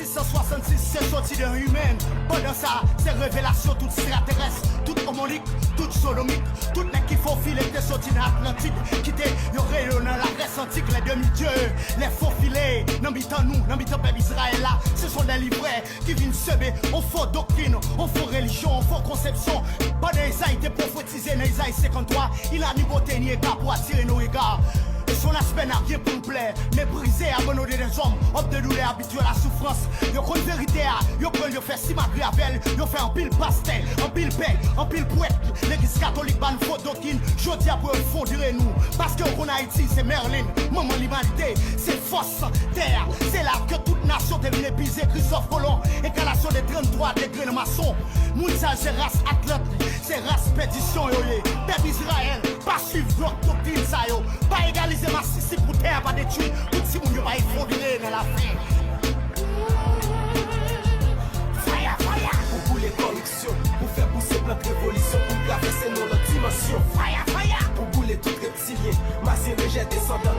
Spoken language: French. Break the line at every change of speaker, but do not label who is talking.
666, c'est sorti d'un humain. Pendant ça, c'est révélation toute extraterrestre, toute homonique, toute sodomique, tout mec qui faut filer des sorties dans l'Atlantique. Qui t'est, y'aurait dans la Grèce antique, les demi-dieux, les faux filets. N'habitant nous, n'habitant peuple Israël là, ce sont des livrets qui viennent semer. On faut doctrine, on faut religion, on faut conception. Pendant Isaïe était prophétisé dans Isaïe 53, il a ni beauté ni écart pour attirer nos regards. Et son aspect n'a rien pour nous plaire, mais brisé, abandonné des hommes, homme de douleur, habitué à la souffrance. Yo connaît vérité, yo prend, yo fait si magriavel, yo fait un pile pastel, un pile paix, un pile poète. L'église catholique ban faux doctrine, jodi à pour fondre nous. Parce que en Haïti, c'est Merlin, maman l'humanité, c'est force, terre. C'est là que toute nation devient épuisée, Christophe Colomb, écalation des 33 degrés de maçon. Moussa, c'est race Atlante, c'est race pétition, yo yé. Peuple Israël, pas suivre doctrine, ça yo, pas égaliser. C'est ma sissi pour terre, pas détruire. Tout si mon yo va effondrer dans la fin. Fire, fire.
Pour bouler corruption, pour faire pousser plein de révolution, pour traverser nos dimension.
Fire, fire.
Pour bouler tout reptilien, masser rejet descendant.